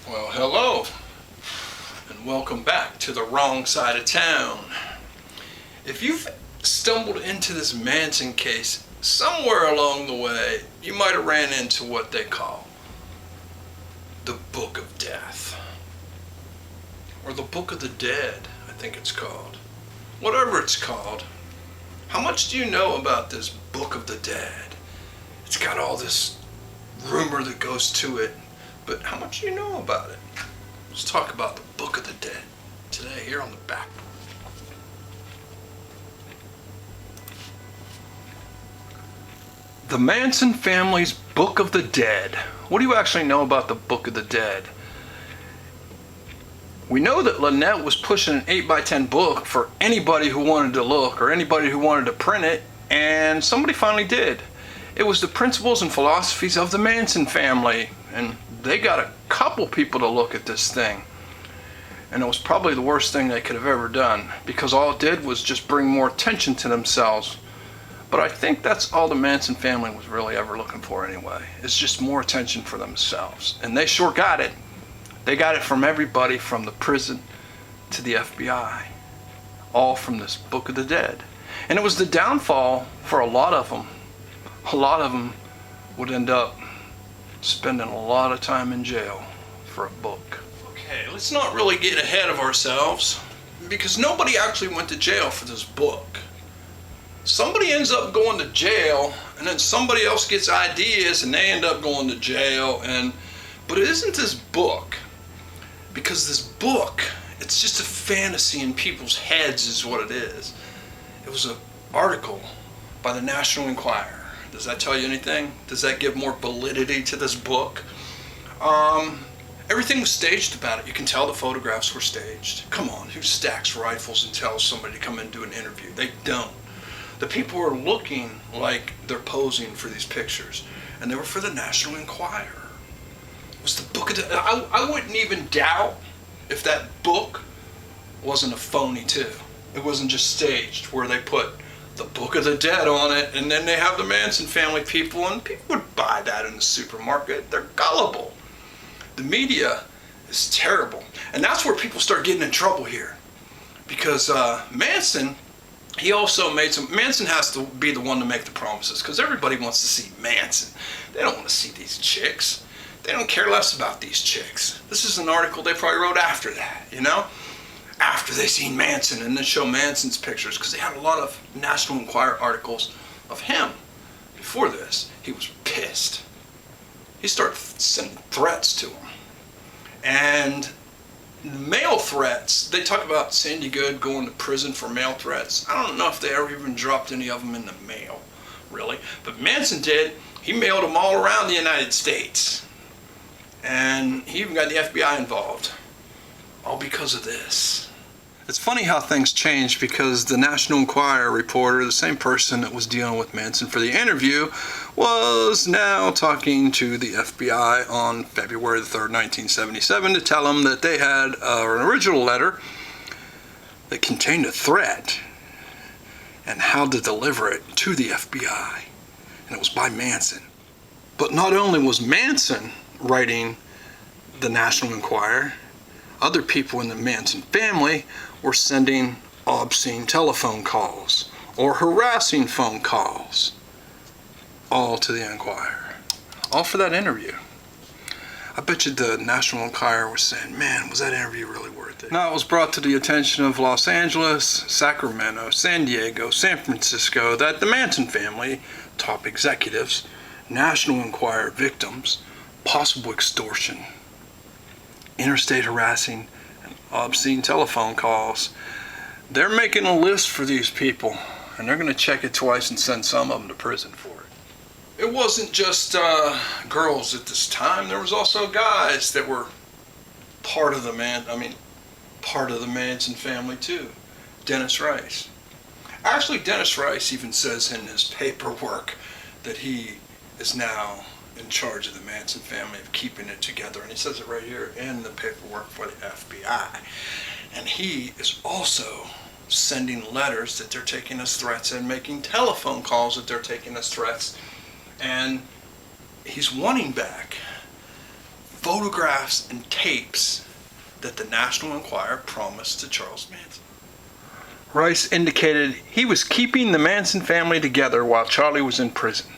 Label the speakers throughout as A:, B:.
A: Well, hello, and welcome back to the wrong side of town. If you've stumbled into this Manson case, somewhere along the way, you might have ran into what they call the Book of Death. Or the Book of the Dead, I think it's called. Whatever it's called. How much do you know about this Book of the Dead? It's got all this rumor that goes to it. But how much do you know about it? Let's talk about the Book of the Dead today here on the back. The Manson family's Book of the Dead. What do you actually know about the Book of the Dead? We know that Lynette was pushing an 8x10 book for anybody who wanted to look or anybody who wanted to print it, and somebody finally did. It was the principles and philosophies of the Manson family, and they got a couple people to look at this thing. And it was probably the worst thing they could have ever done, because all it did was just bring more attention to themselves. But I think that's all the Manson family was really ever looking for anyway. It's just more attention for themselves. And they sure got it. They got it from everybody, from the prison to the FBI. All from this Book of the Dead. And it was the downfall for a lot of them. A lot of them would end up spending a lot of time in jail for a book. Okay, let's not really get ahead of ourselves, because nobody actually went to jail for this book. Somebody ends up going to jail, and then somebody else gets ideas and they end up going to jail. But it isn't this book, because this book, it's just a fantasy in people's heads is what it is. It was an article by the National Enquirer. Does that tell you anything? Does that give more validity to this book? Everything was staged about it. You can tell the photographs were staged. Come on, who stacks rifles and tells somebody to come in and do an interview? They don't. The people are looking like they're posing for these pictures, and they were for the National Enquirer. It was the Book of the... I wouldn't even doubt if that book wasn't a phony too. It wasn't just staged, where they put the Book of the Dead on it, and then they have the Manson family people, and people would buy that in the supermarket. They're gullible. The media is terrible, and that's where people start getting in trouble here, because Manson, he also made some... Manson has to be the one to make the promises, because everybody wants to see Manson. They don't want to see these chicks. They don't care less about these chicks. This is an article they probably wrote after that, you know? After they seen Manson, and then show Manson's pictures, because they had a lot of National Enquirer articles of him. Before this, he was pissed. He started sending threats to him. And mail threats, they talk about Sandy Good going to prison for mail threats. I don't know if they ever even dropped any of them in the mail, really. But Manson did. He mailed them all around the United States. And he even got the FBI involved. All because of this. It's funny how things change, because the National Enquirer reporter, the same person that was dealing with Manson for the interview, was now talking to the FBI on February the 3rd, 1977 to tell them that they had an original letter that contained a threat and how to deliver it to the FBI. And it was by Manson. But not only was Manson writing the National Enquirer, other people in the Manson family were sending obscene telephone calls or harassing phone calls, all to the Enquirer, all for that interview. I bet you the National Enquirer was saying, man, was that interview really worth it? Now, it was brought to the attention of Los Angeles, Sacramento, San Diego, San Francisco, that the Manson family, top executives, National Enquirer victims, possible extortion, interstate harassing, and obscene telephone calls. They're making a list for these people, and they're going to check it twice and send some of them to prison for it. It wasn't just girls at this time. There was also guys that were part of the Manson family too. Dennis Rice. Actually, Dennis Rice even says in his paperwork that he is now in charge of the Manson family, of keeping it together, and he says it right here in the paperwork for the FBI. And he is also sending letters that they're taking as threats and making telephone calls that they're taking as threats, and he's wanting back photographs and tapes that the National Enquirer promised to Charles Manson. Rice indicated he was keeping the Manson family together while Charlie was in prison.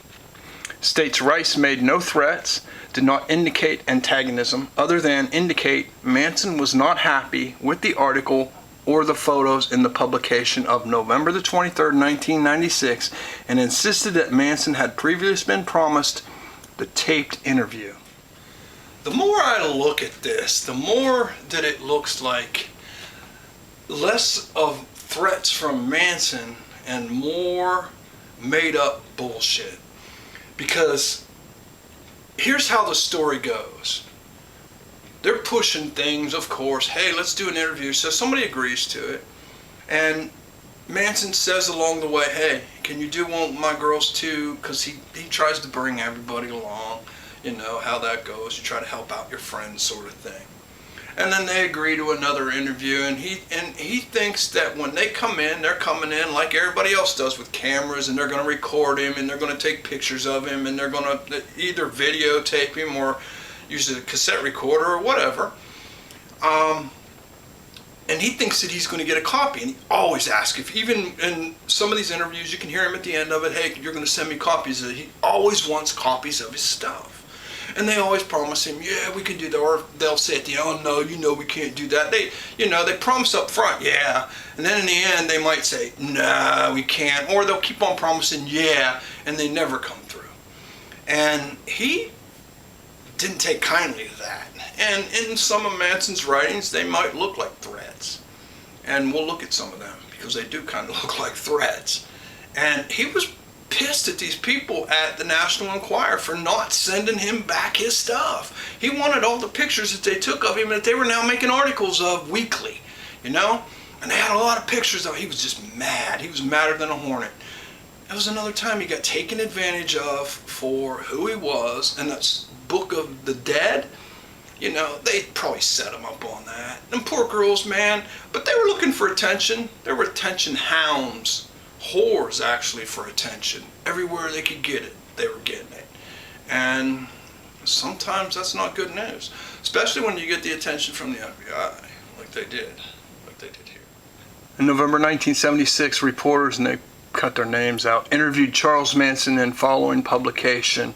A: States Rice made no threats, did not indicate antagonism, other than indicate Manson was not happy with the article or the photos in the publication of November the 23rd, 1996, and insisted that Manson had previously been promised the taped interview. The more I look at this, the more that it looks like less of threats from Manson and more made up bullshit. Because here's how the story goes. They're pushing things, of course. Hey, let's do an interview. So somebody agrees to it. And Manson says along the way, hey, can you do one with my girls too? Because he tries to bring everybody along. You know how that goes. You try to help out your friends, sort of thing. And then they agree to another interview, and he thinks that when they come in, they're coming in like everybody else does with cameras, and they're going to record him, and they're going to take pictures of him, and they're going to either videotape him or use a cassette recorder or whatever. And he thinks that he's going to get a copy, and he always asks if, even in some of these interviews, you can hear him at the end of it, hey, you're going to send me copies. He always wants copies of his stuff. And they always promise him, yeah, we can do that. Or they'll say at the end, oh no, you know we can't do that. They promise up front, yeah. And then in the end, they might say, nah, we can't. Or they'll keep on promising, yeah, and they never come through. And he didn't take kindly to that. And in some of Manson's writings, they might look like threats. And we'll look at some of them, because they do kind of look like threats. And he was pissed at these people at the National Enquirer for not sending him back his stuff. He wanted all the pictures that they took of him that they were now making articles of weekly, you know? And they had a lot of pictures of him. He was just mad. He was madder than a hornet. It was another time he got taken advantage of for who he was. And that Book of the Dead, you know, they probably set him up on that. Them poor girls, man. But they were looking for attention. They were attention hounds. Whores, actually, for attention. Everywhere they could get it, they were getting it. And sometimes that's not good news, especially when you get the attention from the FBI, like they did here. In November 1976, reporters, and they cut their names out, interviewed Charles Manson, and following publication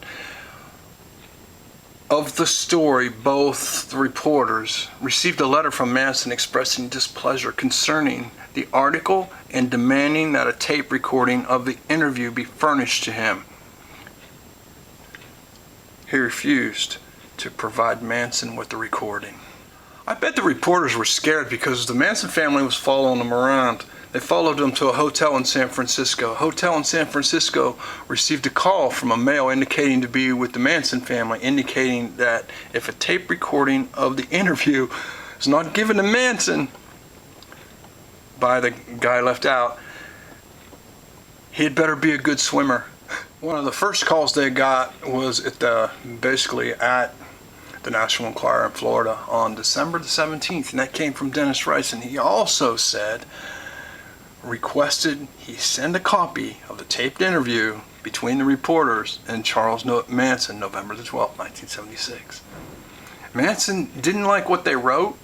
A: of the story, both the reporters received a letter from Manson expressing displeasure concerning the article and demanding that a tape recording of the interview be furnished to him. He refused to provide Manson with the recording. I bet the reporters were scared because the Manson family was following them around. They followed him to a hotel in San Francisco. A hotel in San Francisco received a call from a male indicating to be with the Manson family, indicating that if a tape recording of the interview is not given to Manson by the guy left out, he had better be a good swimmer. One of the first calls they got was basically at the National Enquirer in Florida on December the 17th, and that came from Dennis Rice, and he also requested he send a copy of the taped interview between the reporters and Charles Manson, November the 12th, 1976. Manson didn't like what they wrote.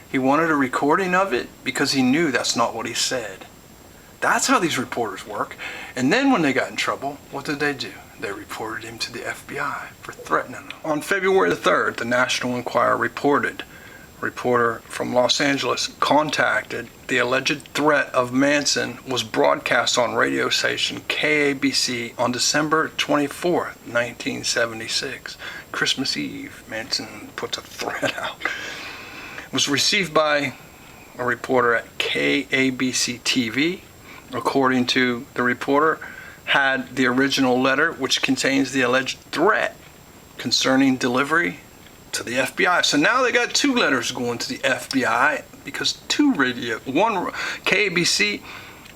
A: He wanted a recording of it because he knew that's not what he said. That's how these reporters work. And then when they got in trouble, what did? They reported him to the FBI for threatening them. On February the 3rd, the National Enquirer reported. A reporter from Los Angeles contacted the alleged threat of Manson was broadcast on radio station KABC on December 24th, 1976. Christmas Eve, Manson puts a threat out. It was received by a reporter at KABC TV. According to the reporter, had the original letter which contains the alleged threat concerning delivery to the FBI. So now they got two letters going to the FBI because one KABC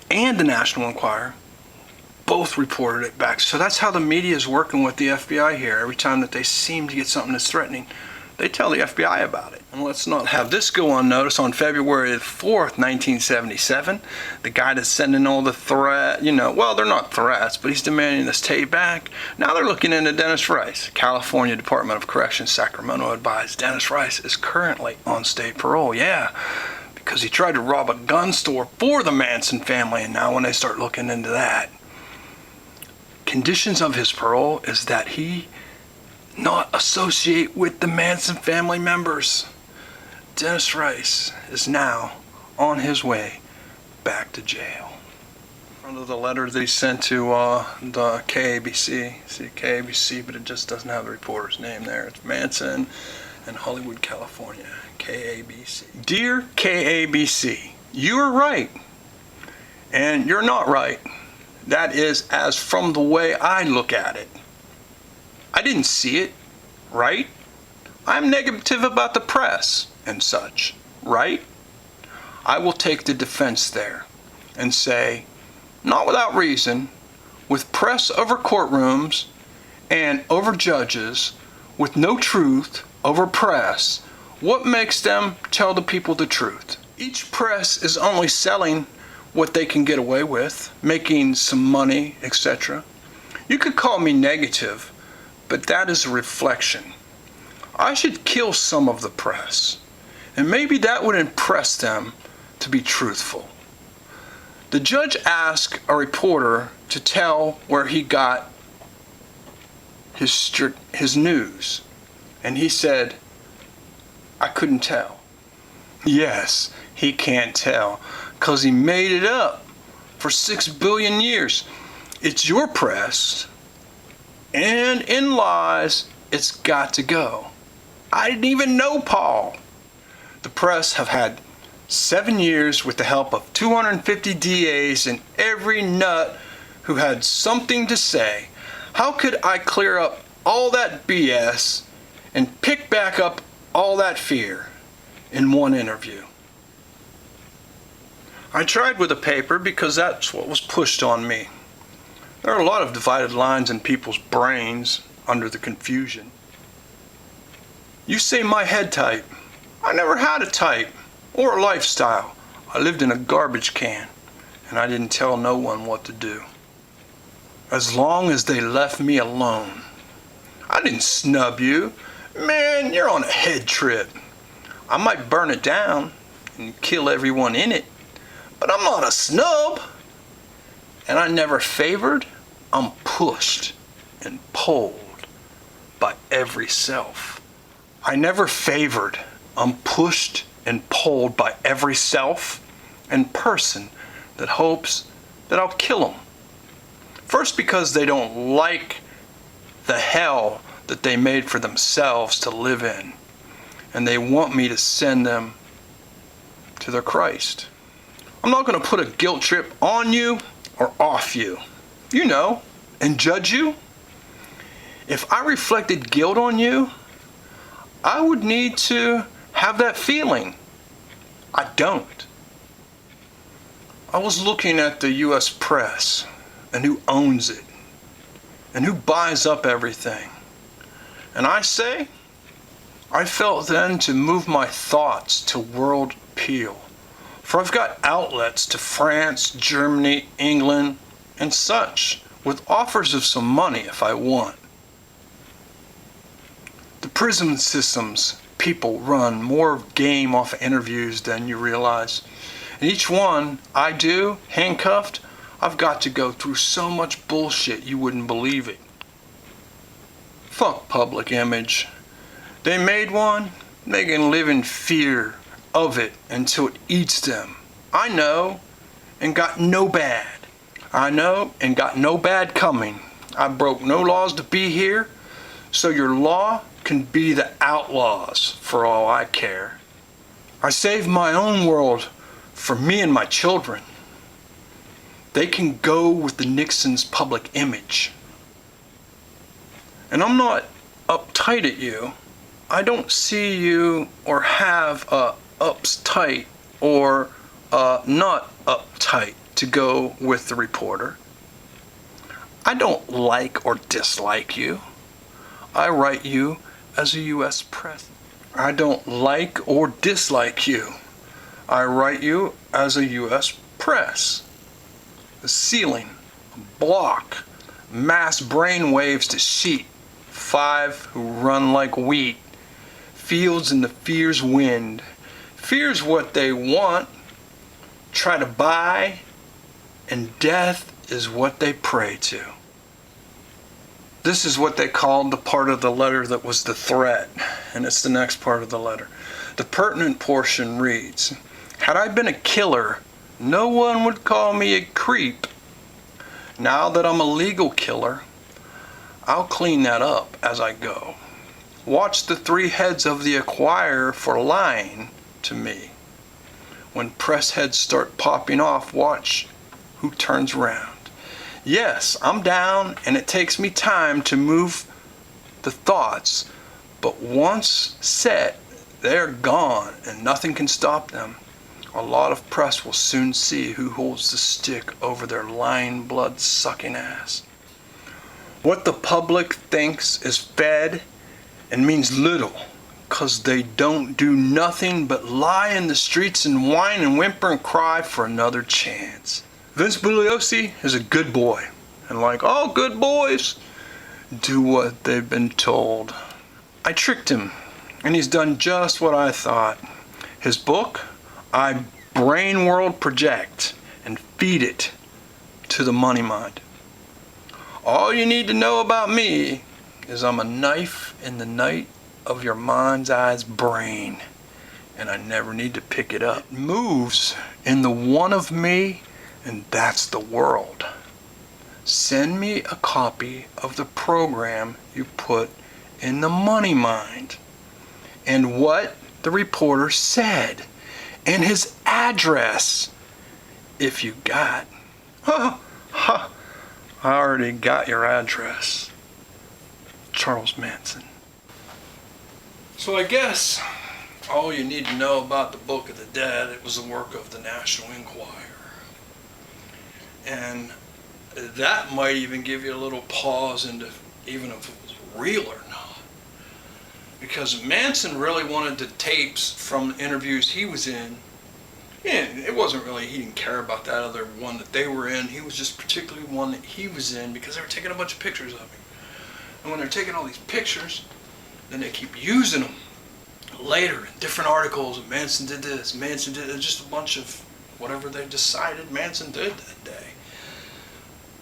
A: and the National Enquirer both reported it back. So that's how the media is working with the FBI here. Every time that they seem to get something that's threatening, they tell the FBI about it. And let's not have this go unnoticed. On February 4th, 1977, the guy that's sending all the well, they're not threats, but he's demanding this tape back. Now they're looking into Dennis Rice. California Department of Corrections, Sacramento advised Dennis Rice is currently on state parole. Yeah, because he tried to rob a gun store for the Manson family, and now when they start looking into that, conditions of his parole is that he not associate with the Manson family members. Dennis Rice is now on his way back to jail. Under the letter that he sent to the KABC, see KABC, but it just doesn't have the reporter's name there. It's Manson and Hollywood, California, KABC. Dear KABC, you are right, and you're not right. That is as from the way I look at it. I didn't see it, right? I'm negative about the press and such, right? I will take the defense there and say, not without reason, with press over courtrooms and over judges, with no truth over press, what makes them tell the people the truth? Each press is only selling what they can get away with, making some money, etc. You could call me negative, but that is a reflection. I should kill some of the press, and maybe that would impress them to be truthful. The judge asked a reporter to tell where he got his news, and he said, I couldn't tell. Yes, he can't tell, because he made it up for 6 billion years. It's your press, and in lies, it's got to go. I didn't even know Paul. The press have had 7 years with the help of 250 DAs and every nut who had something to say. How could I clear up all that BS and pick back up all that fear in one interview? I tried with a paper because that's what was pushed on me. There are a lot of divided lines in people's brains under the confusion. You say my head type. I never had a type or a lifestyle. I lived in a garbage can, and I didn't tell no one what to do. As long as they left me alone. I didn't snub you. Man, you're on a head trip. I might burn it down and kill everyone in it, but I'm not a snub. And I never favored, I'm pushed and pulled by every self. I never favored, I'm pushed and pulled by every self and person that hopes that I'll kill them. First, because they don't like the hell that they made for themselves to live in, and they want me to send them to their Christ. I'm not going to put a guilt trip on you or off you, and judge you. If I reflected guilt on you, I would need to have that feeling. I don't. I was looking at the U.S. press and who owns it and who buys up everything. And I felt then to move my thoughts to world appeal. For I've got outlets to France, Germany, England, and such, with offers of some money if I want. The prison systems people run more game off of interviews than you realize. And each one I do, handcuffed, I've got to go through so much bullshit you wouldn't believe it. Fuck public image. They made one, they can live in fear of it until it eats them. I know and got no bad. I know and got no bad coming. I broke no laws to be here, so your law can be the outlaws for all I care. I saved my own world for me and my children. They can go with the Nixon's public image. And I'm not uptight at you. I don't see you or have uptight or not uptight to go with the reporter. I don't like or dislike you. I write you as a U.S. press I don't like or dislike you. I write you as a U.S. press. The ceiling, a block, mass brain waves to sheet, 5 who run like wheat, fields in the fear's wind. Fear's what they want, try to buy, and death is what they pray to. This is what they called the part of the letter that was the threat, and it's the next part of the letter. The pertinent portion reads, had I been a killer, no one would call me a creep. Now that I'm a legal killer, I'll clean that up as I go. Watch the 3 heads of the acquirer for lying to me. When press heads start popping off, watch who turns around. Yes, I'm down, and it takes me time to move the thoughts, but once set, they're gone, and nothing can stop them. A lot of press will soon see who holds the stick over their lying, blood-sucking ass. What the public thinks is fed and means little, 'cause they don't do nothing but lie in the streets and whine and whimper and cry for another chance. Vince Bugliosi is a good boy, and like all good boys, do what they've been told. I tricked him, and he's done just what I thought. His book, I brain world project and feed it to the money mind. All you need to know about me is I'm a knife in the night of your mind's eye's brain, and I never need to pick it up. It moves in the one of me, and that's the world. Send me a copy of the program you put in the money mind, and what the reporter said, and his address, if you got. I already got your address. Charles Manson. So I guess all you need to know about the Book of the Dead, it was the work of the National Enquirer. And that might even give you a little pause into even if it was real or not. Because Manson really wanted the tapes from the interviews he was in. And it wasn't really, he didn't care about that other one that they were in. He was just particularly one that he was in because they were taking a bunch of pictures of him. And when they're taking all these pictures, then they keep using them later in different articles. And Manson did this, Manson did it. Just a bunch of whatever they decided Manson did that day.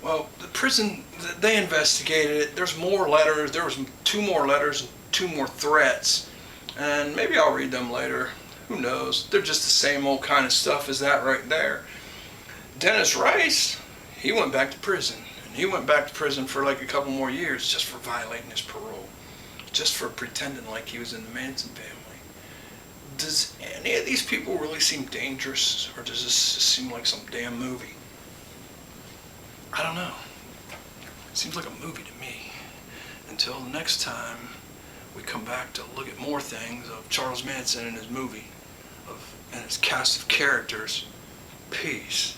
A: Well, the prison, they investigated it. There's more letters. There was 2 more letters and 2 more threats. And maybe I'll read them later. Who knows? They're just the same old kind of stuff as that right there. Dennis Rice, he went back to prison. And he went back to prison for like a couple more years just for violating his parole. Just for pretending like he was in the Manson family. Does any of these people really seem dangerous? Or does this just seem like some damn movie? I don't know. It seems like a movie to me. Until the next time we come back to look at more things of Charles Manson and his movie and his cast of characters. Peace.